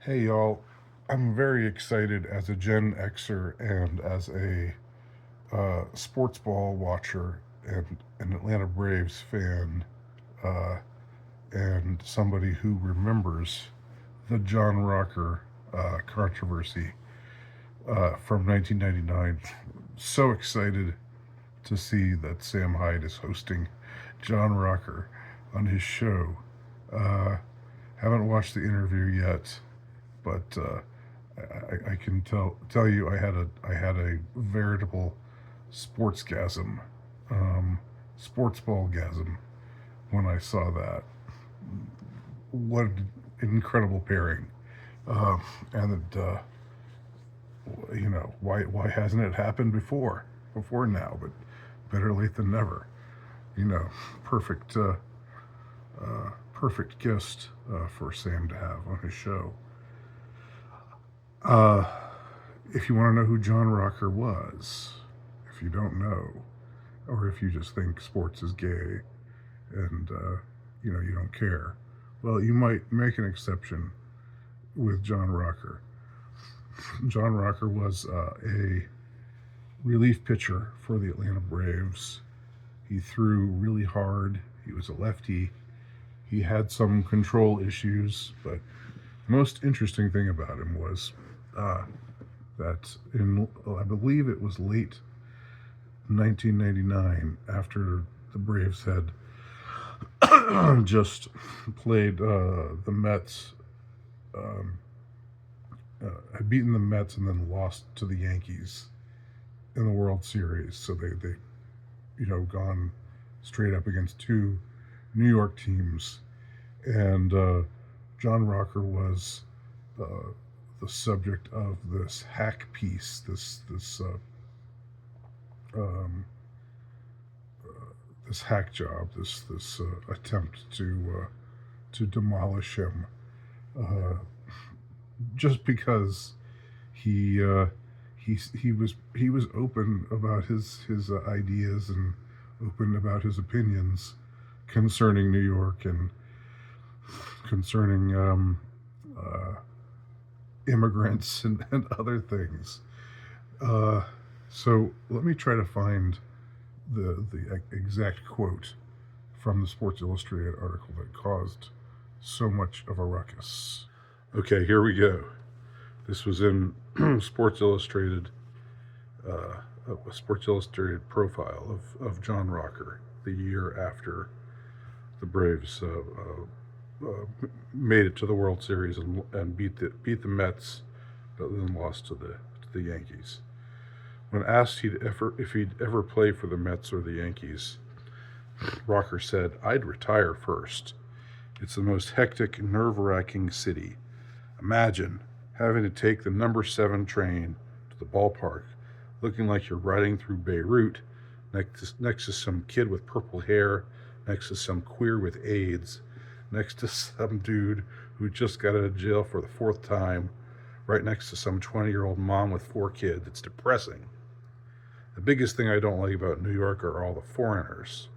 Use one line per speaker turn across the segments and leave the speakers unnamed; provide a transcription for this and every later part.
Hey y'all, I'm very excited as a Gen Xer and as a sports ball watcher and an Atlanta Braves fan uh, and somebody who remembers the John Rocker controversy from 1999. So excited to see that Sam Hyde is hosting John Rocker on his show. Uh, haven't watched the interview yet, but I can tell you I had a veritable sportsgasm, um, sports ball gasm when I saw that. What an incredible pairing! Um, and why hasn't it happened before now? But better late than never. You know, perfect perfect guest for Sam to have on his show. Uh, if you want to know who John Rocker was, if you don't know, or if you just think sports is gay and you don't care, well, you might make an exception with John Rocker. John Rocker was a relief pitcher for the Atlanta Braves. He threw really hard. He was a lefty. He had some control issues, but the most interesting thing about him was uh, that I believe it was late 1999, after the Braves had just played the Mets, um, had beaten the Mets and then lost to the Yankees in the World Series. So they gone straight up against two New York teams, and John Rocker was uh, the subject of this hack piece, um, this hack job, this attempt to demolish him, uh, just because he uh, he was open about his ideas and open about his opinions concerning New York and concerning uh, immigrants and other things. Uh, so let me try to find the exact quote from the Sports Illustrated article that caused so much of a ruckus. Okay, here we go. This was in Sports Illustrated, a Sports Illustrated profile of John Rocker the year after the Braves made it to the World Series and beat the Mets, but then lost to the Yankees. When asked if he'd ever play for the Mets or the Yankees, Rocker said, "I'd retire first. It's the most hectic, nerve-wracking city. Imagine having to take the number 7 train to the ballpark, looking like you're riding through Beirut, next to some kid with purple hair, next to some queer with AIDS, next to some dude who just got out of jail for the 4th time, right next to some 20-year-old mom with 4 kids. It's depressing. The biggest thing I don't like about New York are all the foreigners.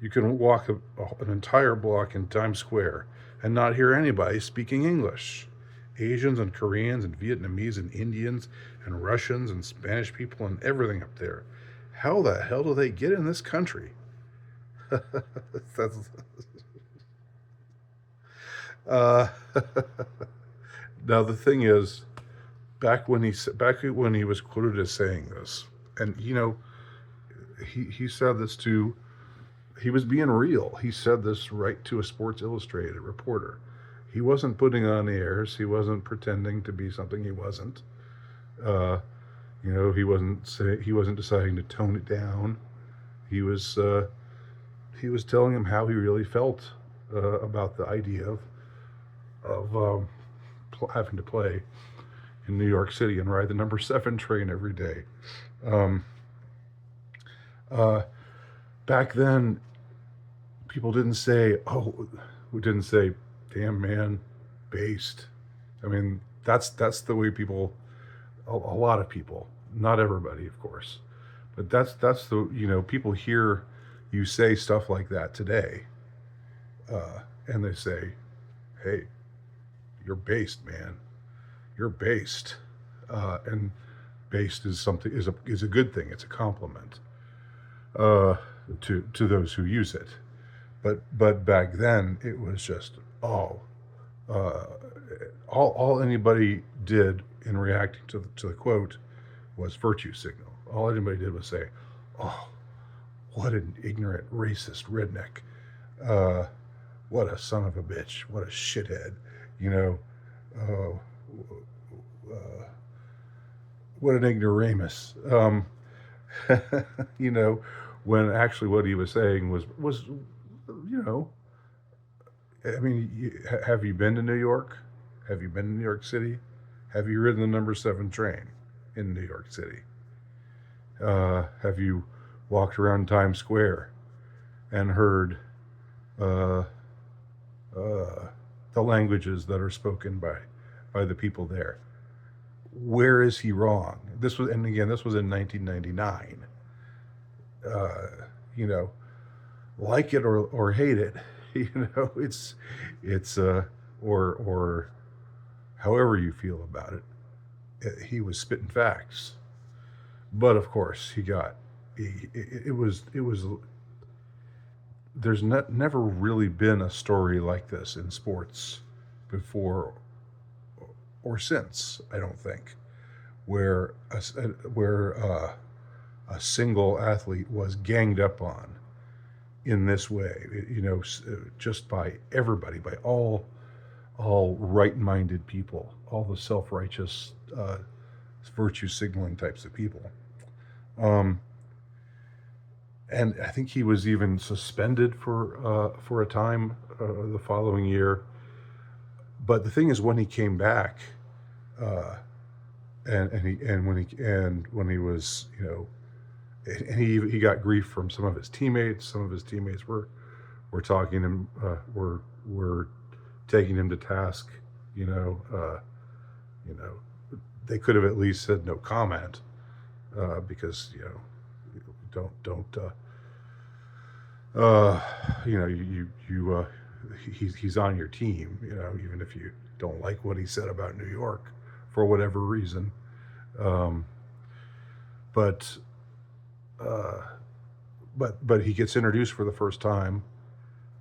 You can walk an entire block in Times Square and not hear anybody speaking English. Asians and Koreans and Vietnamese and Indians and Russians and Spanish people and everything up there. How the hell do they get in this country?" That's, uh, now the thing is, back when he was quoted as saying this, and he said this to he was being real. He said this right to a Sports Illustrated reporter. He wasn't putting on airs. He wasn't pretending to be something he wasn't. Uh, he wasn't deciding to tone it down. He was telling him how he really felt about the idea of having to play in New York City and ride the number 7 train every day. Um, uh, Back then, people didn't say, "Oh," we didn't say, "Damn man, based." I mean, that's the way people, a lot of people, not everybody, of course, but that's the people hear you say stuff like that today, and they say, "Hey, you're based, man. You're based, and based is something is a good thing. It's a compliment uh, to those who use it. But back then it was just uh, all anybody did in reacting to the quote was virtue signal. All anybody did was say, "Oh, what an ignorant, racist redneck! Uh, what a son of a bitch! What a shithead!" You know, uh, what an ignoramus. You know, when actually what he was saying was, you know, I mean, have you been to New York? Have you been to New York City? Have you ridden the number 7 train in New York City? Have you walked around Times Square and heard uh, the languages that are spoken by the people there? Where is he wrong? This was, and again, this was in 1999. You know, like it or hate it, you know, it's or however you feel about it, he was spitting facts. But of course, it was there's never really been a story like this in sports before or since, I don't think, where a single athlete was ganged up on in this way, you know, just by everybody, by all right-minded people, all the self-righteous, virtue signaling types of people. Um, and I think he was even suspended for a time the following year. But the thing is, when he came back, uh, when he was, you know, and he got grief from some of his teammates. Some of his teammates were talking him were taking him to task. You know, they could have at least said no comment, because, you know, don't you know, he's on your team, you know, even if you don't like what he said about New York for whatever reason. Um, but uh, but he gets introduced for the first time,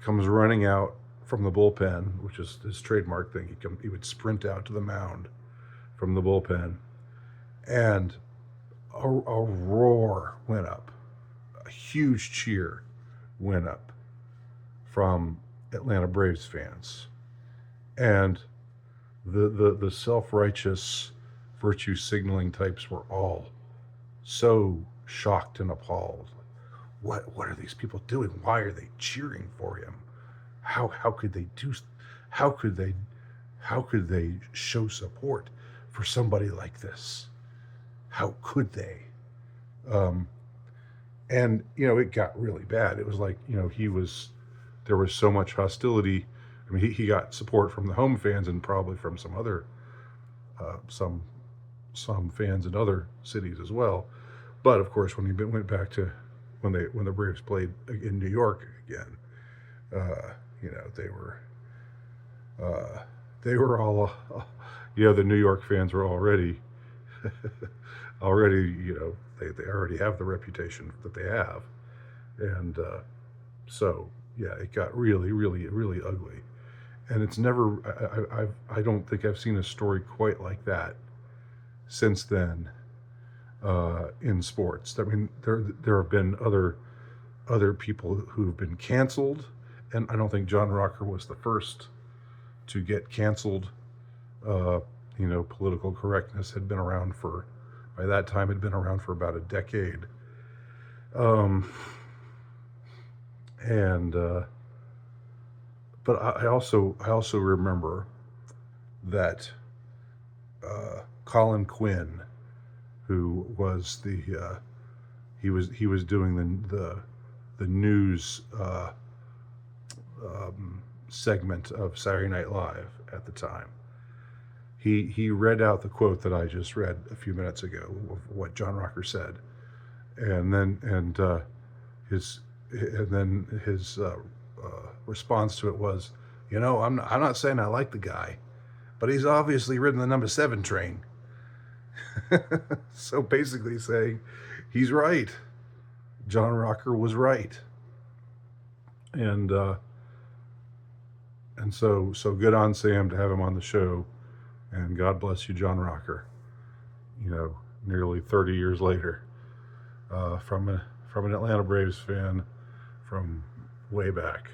comes running out from the bullpen, which is his trademark thing. He would sprint out to the mound from the bullpen, and a roar went up, a huge cheer went up from Atlanta Braves fans, and the self-righteous virtue signaling types were all so shocked and appalled. What are these people doing? Why are they cheering for him? How could they do? How could they show support for somebody like this? How could they? Um, and you know, it got really bad. It was like, you know, there was so much hostility. I mean, he got support from the home fans and probably from some other some fans in other cities as well. But of course, when he went back to when the Braves played in New York again, you know, they were all, you know, the New York fans were already you know, they already have the reputation that they have, and so yeah, it got really really ugly, and it's never I don't think I've seen a story quite like that since then in sports. I mean, there have been other people who've been canceled, and I don't think John Rocker was the first to get canceled. You know, political correctness had been around by that time, had been around for about a decade. And but I also remember that Colin Quinn, who was he was doing the news segment of Saturday Night Live at the time. He read out the quote that I just read a few minutes ago of what John Rocker said, and then his response to it was, you know, I'm not saying I like the guy, but he's obviously ridden the number 7 train. So basically saying he's right. John Rocker was right. And so good on Sam to have him on the show. And God bless you, John Rocker. You know, nearly 30 years later, from an Atlanta Braves fan from way back.